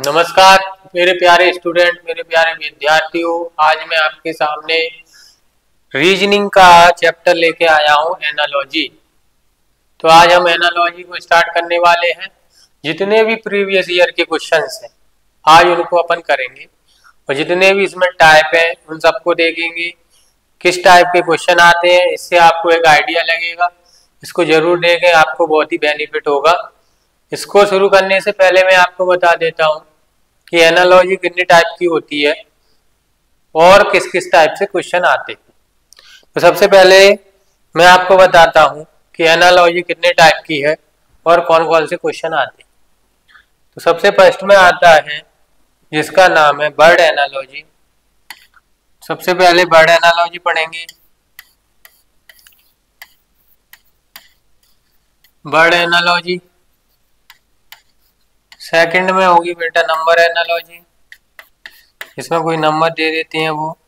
नमस्कार मेरे प्यारे स्टूडेंट, मेरे प्यारे विद्यार्थियों। आज मैं आपके सामने रीजनिंग का चैप्टर लेके आया हूँ, एनालॉजी। तो आज हम एनालॉजी को स्टार्ट करने वाले हैं। जितने भी प्रीवियस ईयर के क्वेश्चंस हैं आज उनको अपन करेंगे, और जितने भी इसमें टाइप है उन सबको देखेंगे किस टाइप के क्वेश्चन आते हैं। इससे आपको एक आइडिया लगेगा। इसको जरूर देखें, आपको बहुत ही बेनिफिट होगा। इसको शुरू करने से पहले मैं आपको बता देता हूँ कि एनालॉजी कितनी टाइप की होती है और किस किस टाइप से क्वेश्चन आते हैं। तो सबसे पहले मैं आपको बताता हूँ कि एनालॉजी कितने टाइप की है और कौन कौन से क्वेश्चन आते हैं। तो सबसे फर्स्ट में आता है जिसका नाम है बर्ड एनालॉजी। सबसे पहले बर्ड एनालॉजी पढ़ेंगे। बर्ड एनालॉजी सेकंड में होगी बेटा नंबर एनालॉजी। इसमें कोई नंबर दे देते हैं, वो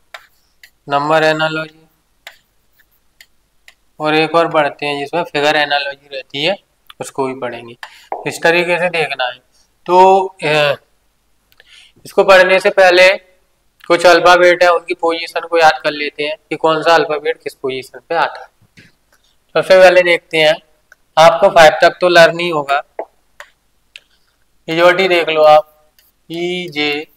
नंबर एनालॉजी। और एक और पढ़ते हैं जिसमें फिगर एनालॉजी रहती है, उसको भी पढ़ेंगे। इस तरीके से देखना है। तो इसको पढ़ने से पहले कुछ अल्फाबेट है, उनकी पोजीशन को याद कर लेते हैं कि कौन सा अल्फाबेट किस पोजीशन पे आता है। सबसे पहले देखते हैं, आपको 5 तक तो लर्न ही होगा। इजोटी देख लो आप, EJOTY।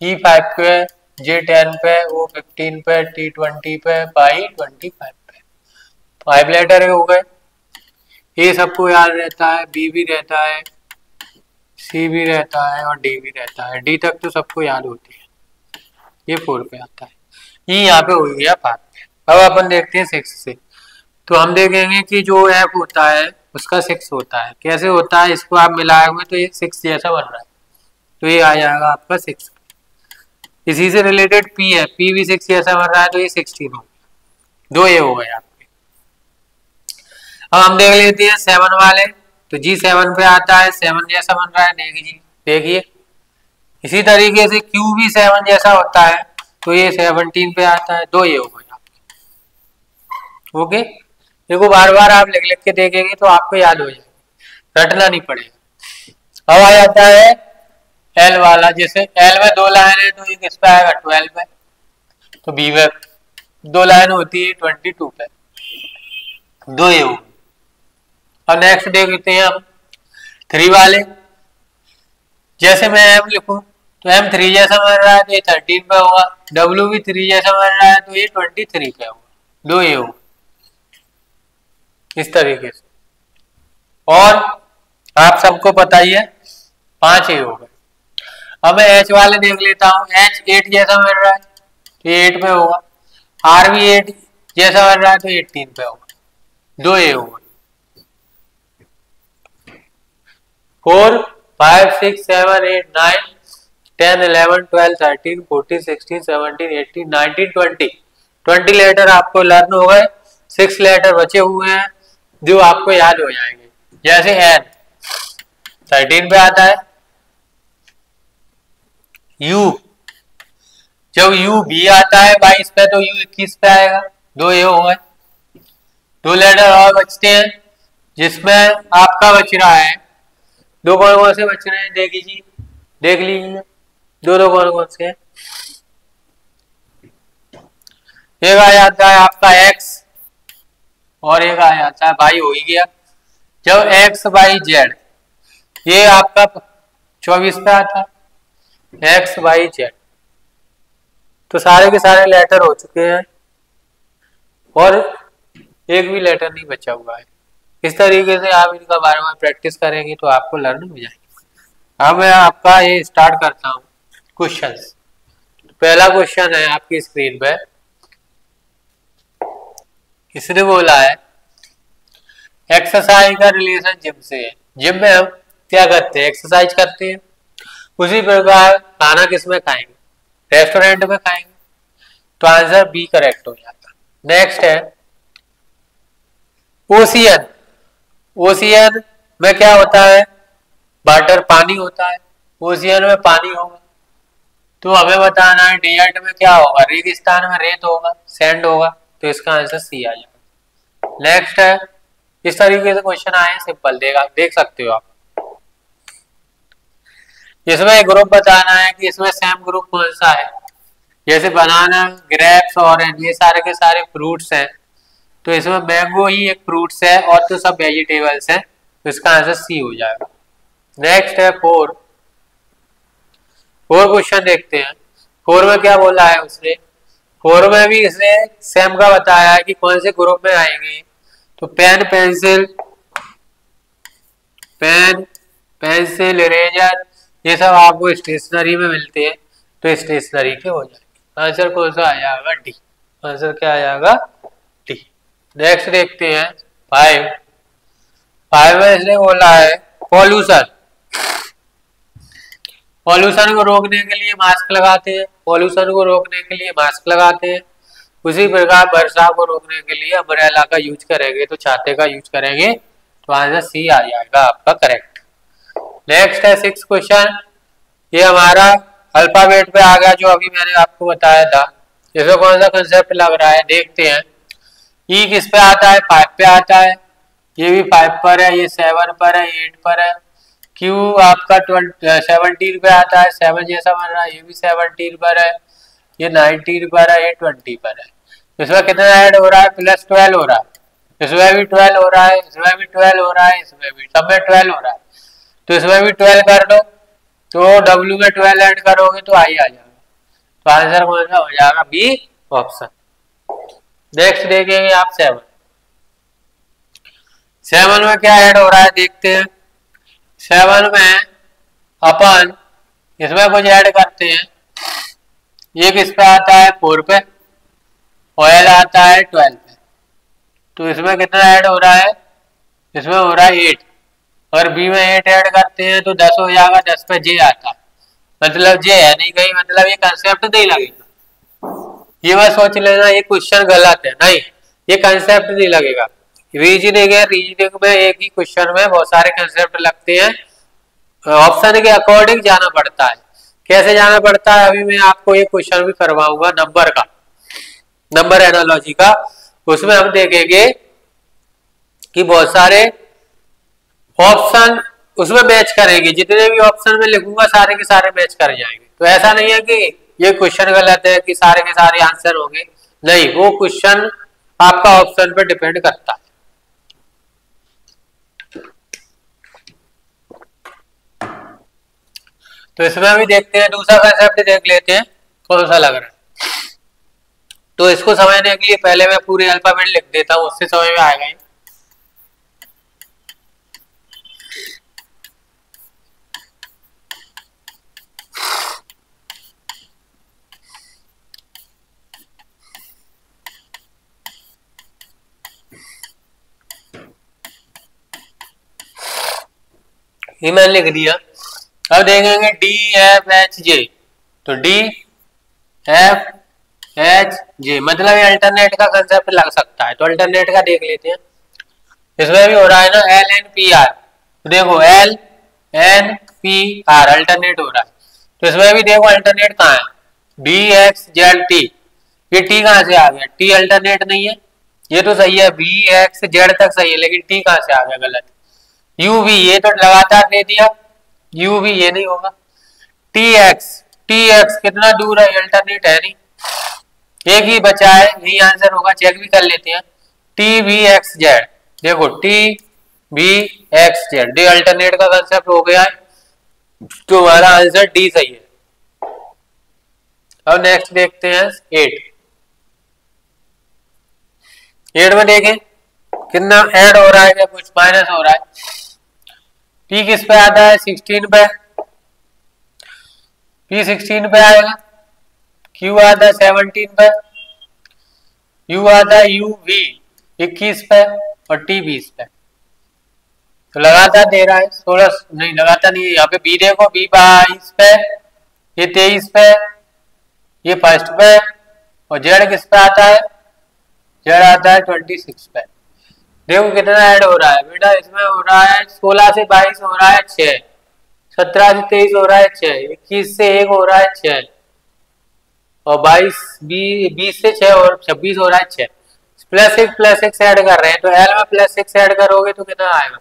E5 पे, J10 पे, O15 पे, T20 पे, Y25 पे। 5 लेटर हो गए। ए सबको याद रहता है, बी भी रहता है, सी भी रहता है और डी भी रहता है। डी तक तो सबको याद होती है। ये 4 पे आता है। ई यहाँ पे हो गया 5 पे। अब अपन देखते हैं 6 से। तो हम देखेंगे कि जो एफ होता है उसका 6 होता है। कैसे होता है, इसको आप मिलाए हुए तो ये 6 जैसा बन रहा है, तो ये आ जाएगा आपका 6। इसी से रिलेटेड पी है, पी भी 6 जैसा बन रहा है, तो ये 16 हो गया। 2 ये हो गए आपके। अब हम देख लेते हैं 7 वाले। तो G7 पे आता है, 7 जैसा बन रहा है, देखिए। इसी तरीके से Q भी 7 जैसा होता है, तो ये 17 पे आता है। 2 ये हो गए आपके। ओके, देखो बार बार आप लिख लिख के देखेंगे तो आपको याद हो जाएगा, रटना नहीं पड़ेगा। अब आ जाता है एल वाला। जैसे एल में 2 लाइन है तो ये किस पे आएगा, 12 पे। तो बी में 2 लाइन होती है 22 पे। 2 ये हो। अब नेक्स्ट देखते हैं हम 3 वाले। जैसे मैं एम लिखूं तो एम 3 जैसा बन रहा है तो ये 13 पे होगा। डब्ल्यू भी 3 जैसा बन रहा है तो ये 23 पे होगा। 2 ये होगा इस तरीके से। और आप सबको पता ही है 5 ये हो गए। अब मैं एच वाले देख लेता हूँ। एच 8 जैसा बन रहा है तो ये 8 पे होगा। आर भी 8 जैसा बन रहा है तो 18 पे होगा। 2 ये होगा। 4 5 6 7 8 9 10 11 12 13 14 16 17 18 19 20। 20 लेटर आपको लर्न हो गए। 6 लेटर बचे हुए हैं जो आपको याद हो जाएंगे। जैसे एन 13 पे आता है। यू, जब यू भी आता है 22 पे तो यू 21 पे आएगा। 2 ये हो गए। 2 लेटर और बचते हैं जिसमें आपका बच रहा है 2 कौन कौन से बच रहे हैं देख लीजिए। 2 कौन कौन से हैं। एक आ जाता है आपका एक्स और एक आ जाता है वाई। हो ही गया। जब एक्स वाई जेड, ये आपका 24 पे आता है। एक्स वाई जेड, तो सारे के सारे लेटर हो चुके हैं और एक भी लेटर नहीं बचा हुआ है। इस तरीके से आप इनका बार बार प्रैक्टिस करेंगे तो आपको लर्न हो जाएगी। अब मैं आपका ये स्टार्ट करता हूँ क्वेश्चन। पहला क्वेश्चन है आपकी स्क्रीन पे। इसने बोला है एक्सरसाइज का रिलेशन जिम से है। जिम में हम क्या करते हैं, एक्सरसाइज करते हैं। उसी प्रकार खाना किस में खाएंगे, रेस्टोरेंट में खाएंगे। तो आंसर बी करेक्ट हो जाता। नेक्स्ट है ओशियन। ओशियन में क्या होता है, वाटर पानी होता है। ओशियन में पानी होगा तो हमें बताना है डेजर्ट में क्या होगा, रेगिस्तान में रेत होगा, सैंड होगा। तो इसका आंसर सी आ जाएगा। नेक्स्ट है, इस तरीके से क्वेश्चन आए, सिंपल देख सकते हो आप। इसमें ग्रुप बताना है कि इसमें सेम ग्रुप कौन सा है। जैसे बनाना, ग्रेप्स, ऑरेंज, ये सारे के सारे फ्रूट्स हैं, तो इसमें मैंगो ही एक फ्रूट्स है और तो सब वेजिटेबल्स हैं, तो इसका आंसर सी हो जाएगा। नेक्स्ट है 4 क्वेश्चन देखते हैं। 4 में क्या बोला है उसने, 4 में भी इसने सेम का बताया है कि कौन से ग्रुप में आएंगे। तो pen, pencil, pen, pencil, eraser, ये सब आपको स्टेशनरी में मिलते हैं, तो स्टेशनरी के हो जाएंगे। आंसर कौन सा आ जाएगा, डी। आंसर क्या आ जाएगा, डी। नेक्स्ट देखते हैं 5 में इसने बोला है पॉल्यूशन। पॉल्यूशन को रोकने के लिए मास्क लगाते हैं, पॉल्यूशन को रोकने के लिए मास्क लगाते हैं। उसी प्रकार वर्षा को रोकने के लिए अम्ब्रेला का यूज करेंगे, तो छाते का यूज करेंगे, तो आंसर सी आ जाएगा आपका करेक्ट। नेक्स्ट है 6 क्वेश्चन। ये हमारा अल्फाबेट पे आ गया, जो अभी मैंने आपको बताया था। इसमें कौन सा कंसेप्ट लग रहा है देखते हैं। ई किस पे आता है, 5 पे आता है। ये भी 5 पर है, ये 7 पर है, 8 पर है। क्यू आपका 17 पे आता है, 7 जैसा बन रहा है, ये भी 17 पर है, ये 19 पर है, ये 20 पर है। इसमें कितना ऐड हो रहा है, प्लस 12 हो रहा है। इसमें भी 12 हो रहा है, इसमें भी 12 हो रहा है, इसमें भी, सब में 12 हो रहा है, तो इसमें भी 12 कर दो, तो डब्ल्यू में 12 ऐड करोगे तो आई आ जाएगा। तो आंसर कौन सा हो जाएगा, बी ऑप्शन। नेक्स्ट देखेंगे आप 7 में क्या ऐड हो रहा है देखते हैं। 7 में अपन इसमें कुछ ऐड करते हैं। ये किस पे आता है, 4 पे, ऑयल आता है 12 पे, तो इसमें कितना ऐड हो रहा है, इसमें हो रहा है 8, और बी में 8 ऐड करते हैं तो 10 हो जाएगा, 10 पे जे आता है, मतलब जे है नहीं कहीं, मतलब ये कंसेप्ट नहीं लगेगा। ये बस सोच लेना ये क्वेश्चन गलत है, नहीं, ये कंसेप्ट नहीं लगेगा। रीजनिंग है, रीजनिंग में एक ही क्वेश्चन में बहुत सारे कंसेप्ट लगते हैं, ऑप्शन के अकॉर्डिंग जाना पड़ता है। कैसे जाना पड़ता है, अभी मैं आपको ये क्वेश्चन भी करवाऊंगा नंबर का, नंबर एनालॉजी का। उसमें हम देखेंगे कि बहुत सारे ऑप्शन उसमें मैच करेंगे, जितने भी ऑप्शन में लिखूंगा सारे के सारे मैच कर जाएंगे। तो ऐसा नहीं है कि ये क्वेश्चन गलत है कि सारे के सारे आंसर होंगे, नहीं, वो क्वेश्चन आपका ऑप्शन पर डिपेंड करता है। तो इसमें भी देखते हैं, दूसरा कंसेप्ट देख लेते हैं कौन सा लग रहा है। तो इसको समझने के लिए पहले मैं पूरे अल्फाबेट लिख देता हूं, उससे समझ में आएगा। ये मैंने लिख दिया। अब देखेंगे डी एफ एच जे, तो डी एफ एच जे मतलब ये अल्टरनेट का कंसेप्ट लग सकता है, तो अल्टरनेट का देख लेते हैं। इसमें भी हो रहा है ना एल एन पी आर, तो देखो L N P R alternate हो रहा है, तो इसमें भी देखो अल्टरनेट कहाँ है, डी एक्स जेड टी, ये टी कहाँ से आ गया, टी अल्टरनेट नहीं है, ये तो सही है, बी एक्स जेड तक सही है, लेकिन टी कहाँ से आ गया, गलत। यू वी ये तो लगातार दे दिया, यू वी ये नहीं होगा। टी एक्स कितना दूर है, अल्टरनेट है नहीं, एक ही बचा है, यही आंसर होगा, चेक भी कर लेते हैं। टी वी एक्स जेड, देखो T V x Z, D alternate का कंसेप्ट हो गया है, तो हमारा आंसर डी सही है। अब नेक्स्ट देखते हैं 8 में देखें कितना ऐड हो रहा है, क्या कुछ माइनस हो रहा है। पी किस पे आता है, 16 पे, पी 16 पे आएगा। क्यू आता है 17 पे, यू आता है यू वी 21 पे, और टी 20 पे। तो लगातार दे रहा है, 16 नहीं लगातार नहीं, यहाँ पे बी देखो, बी 22 पे, ये 23 पे, ये फर्स्ट पे, और जेड किस पे आता है, जेड आता है 26 पे। देखो कितना ऐड हो रहा है बेटा, इसमें हो रहा है 16 से 22 हो रहा है 6, 17 से 23 हो रहा है 6, 21 से 1 हो रहा है 6, और 20 से 6 और 26 हो रहा है 6, +6 ऐड कर रहे हैं, तो एल में +6 ऐड करोगे तो कितना आएगा,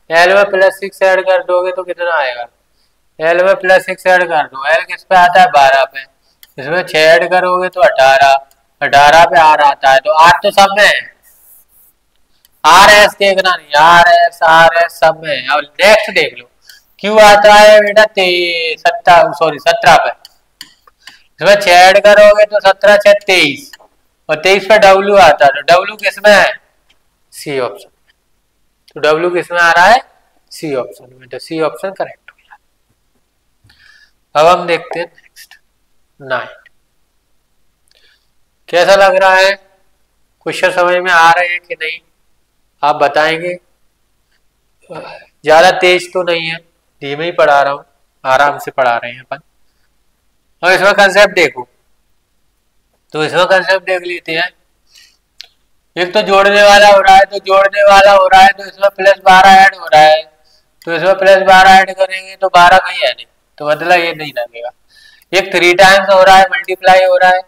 एल में +6 ऐड कर दोगे तो कितना आएगा, एल में +6 ऐड कर दो। एल किस पे आता है 12 पे, इसमें 6 ऐड करोगे तो 18, 18 पे आर आता है, तो आर तो सब में है, आर एस देखना नहीं, आर एस सब में है। अब नेक्स्ट देख लो, क्यू आता है बेटा 17 पे, इसमें 6 ऐड करोगे तो 17 6 23, और 23 पे डब्ल्यू आता है, तो डब्ल्यू किस में है सी ऑप्शन, तो डब्ल्यू किस में आ रहा है सी ऑप्शन में, तो सी ऑप्शन करेक्ट हो गया। अब हम देखते हैं नेक्स्ट 9, कैसा लग रहा है, क्वेश्चन समझ में आ रहे हैं कि नहीं आप बताएंगे। ज्यादा तेज तो नहीं है, धीमे ही पढ़ा रहा हूं, आराम से पढ़ा रहे हैं अपन। और इसमें कंसेप्ट देखो, तो इसमें कंसेप्ट देख लेते हैं। एक तो जोड़ने वाला हो रहा है, तो जोड़ने वाला हो रहा है तो इसमें +12 ऐड हो रहा है, तो इसमें +12 ऐड करेंगे तो 12 कहीं है नहीं, तो मतलब ये नहीं लगेगा। एक 3 टाइम्स हो रहा है, मल्टीप्लाई हो रहा है,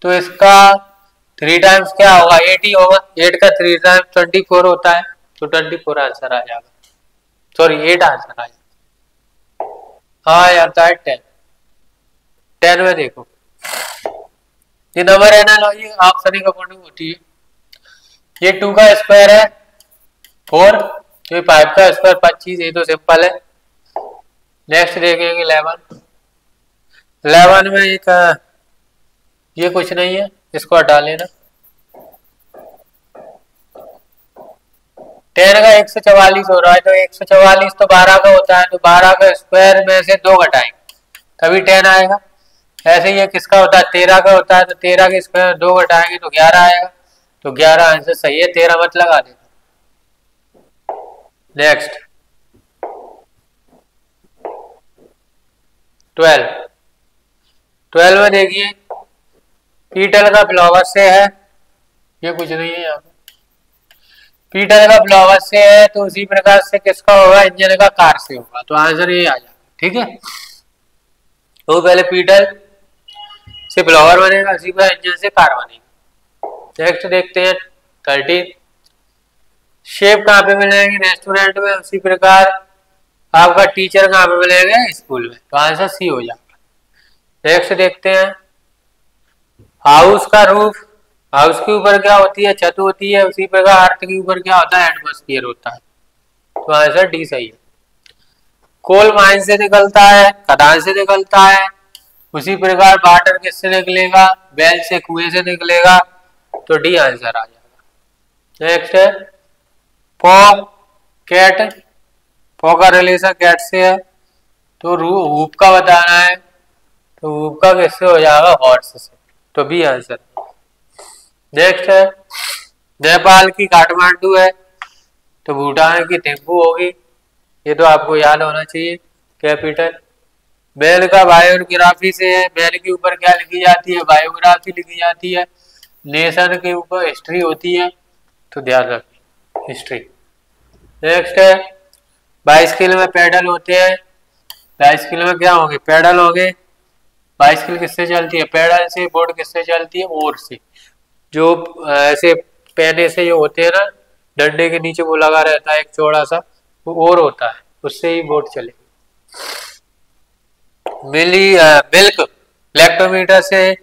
तो इसका 3 टाइम्स क्या होगा 8 ही होगा, 8 का 3 टाइम्स 24 होता है, तो 24 आंसर आ जाएगा, सॉरी 8 आंसर आ जाएगा। हाँ यार था 10 में देखो, ये नंबर एनालॉजी ऑप्शन के अकॉर्डिंग होती है। ये 2 का स्क्वायर है 4, तो ये 5 का स्क्वायर 25, ये तो सिंपल है। नेक्स्ट देखेंगे 11 में एक ये कुछ नहीं है, इसको हटा लेना। 10 का 144 हो रहा है, तो 144 तो 12 का होता है, तो 12 का स्क्वायर में से 2 घटाएंगे तभी 10 आएगा। ऐसे ये किसका होता है 13 का होता है, तो 13 के स्क्वायर 2 घटाएंगे तो 11 आएगा, तो 11 आंसर सही है, 13 मत लगा देना। नेक्स्ट 12 में देखिए, पीटल का फ्लावर से है, ये कुछ नहीं है यहाँ पे, पीटल का फ्लावर से है, तो उसी प्रकार से किसका होगा इंजन का कार से होगा, तो आंसर ये आ जाएगा। ठीक है, तो पहले पीटल से फ्लावर बनेगा, उसी पर इंजन से कार बनेगी। नेक्स्ट देखते हैं 13, शेप कहाँ पे मिलेंगे रेस्टोरेंट में, उसी प्रकार आपका टीचर कहाँ पे मिलेगा स्कूल में, तो आंसर सी हो जाएगा। नेक्स्ट देखते हैं हाउस का रूफ, हाउस के ऊपर क्या होती है छत होती है, उसी प्रकार अर्थ के ऊपर क्या होता है एटमॉस्फेयर होता है, तो आंसर डी सही है। कोल माइन से निकलता है, खदान से निकलता है, उसी प्रकार वाटर किससे निकलेगा वेल से, कुएं से निकलेगा, तो डी आंसर आ जाएगा। नेक्स्ट है कैट, पॉ का रिलेशन कैट से है, तो रूप का बताना है, तो रूप का किससे हो जाएगा हॉर्स से, तो बी आंसर। नेक्स्ट है नेपाल की काठमांडू है, तो भूटान की थिम्पू होगी, ये तो आपको याद होना चाहिए कैपिटल। बैल का बायोग्राफी से है, बैल के ऊपर क्या लिखी जाती है बायोग्राफी लिखी जाती है, नेशन के ऊपर हिस्ट्री होती है, तो ध्यान रखिए हिस्ट्री। नेक्स्ट है बाइसिकल में पेडल होते हैं, बाइसिकल में क्या होंगे पेडल होंगे, बाइसिकल किससे चलती है पेडल से, बोर्ड किससे चलती है ओर से, जो ऐसे पैने से जो होते हैं ना डंडे के नीचे वो लगा रहता है एक चौड़ा सा, वो ओर होता है, उससे ही बोट चलेगी। मिल्क लैक्टोमीटर से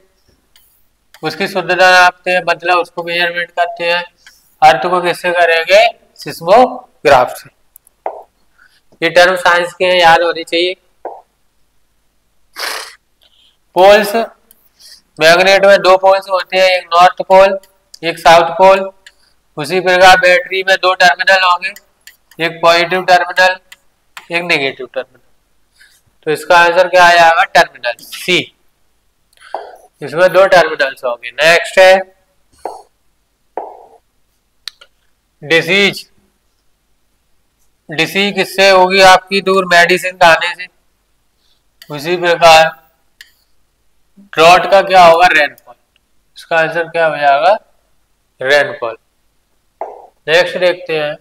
उसकी शुद्धता नापते हैं, मतलब उसको मेजरमेंट करते हैं। अर्थ को किससे करेंगे सिस्मोग्राफ से। ये टर्म साइंस के याद होनी चाहिए। पोल्स, मैग्नेट में 2 पोल्स होते हैं, एक नॉर्थ पोल एक साउथ पोल, उसी प्रकार बैटरी में 2 टर्मिनल होंगे, एक पॉजिटिव टर्मिनल एक नेगेटिव टर्मिनल, तो इसका आंसर क्या आ जाएगा टर्मिनल सी, इसमें 2 टर्मिनल्स होंगे। नेक्स्ट है डिसीज, डिसीज किससे होगी आपकी दूर मेडिसिन खाने से, उसी प्रकार ड्रॉट का क्या होगा रेनफॉल, इसका आंसर क्या हो जाएगा रेनफॉल। नेक्स्ट देखते हैं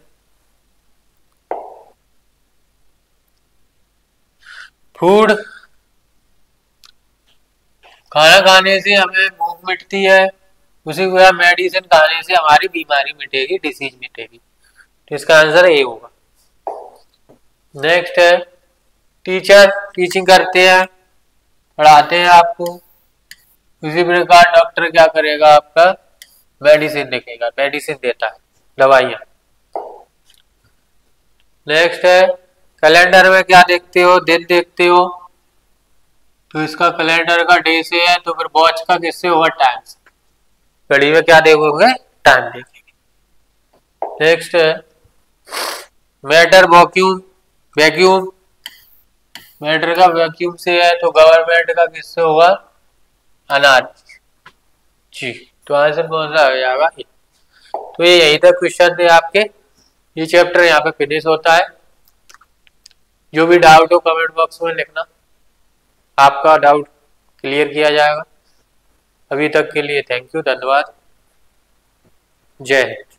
फूड, खाना खाने से हमें भूख मिटती है, उसी प्रकार मेडिसिन खाने से हमारी बीमारी मिटेगी डिसीज मिटेगी, तो इसका आंसर ए होगा। नेक्स्ट है टीचर टीचिंग करते हैं, पढ़ाते हैं आपको। इसी प्रकार डॉक्टर क्या करेगा, आपका मेडिसिन लिखेगा, मेडिसिन देता है, दवाइयाँ। नेक्स्ट है कैलेंडर में क्या देखते हो, दिन देखते हो, तो इसका कैलेंडर का डे से है, तो फिर वॉच का किससे होगा, टाइम से। घड़ी में क्या देखोगे, टाइम देखेंगे। नेक्स्ट है मैटर वैक्यूम, वैक्यूम, मैटर का वैक्यूम से है, तो गवर्नमेंट का किससे होगा, अनाज जी। तो आंसर कौन सा आ जाएगा, तो ये यही तक क्वेश्चन थे आपके। ये चैप्टर यहाँ पे फिनिश होता है। जो भी डाउट हो कमेंट बॉक्स में लिखना, आपका डाउट क्लियर किया जाएगा। अभी तक के लिए थैंक यू, धन्यवाद, जय हिंद।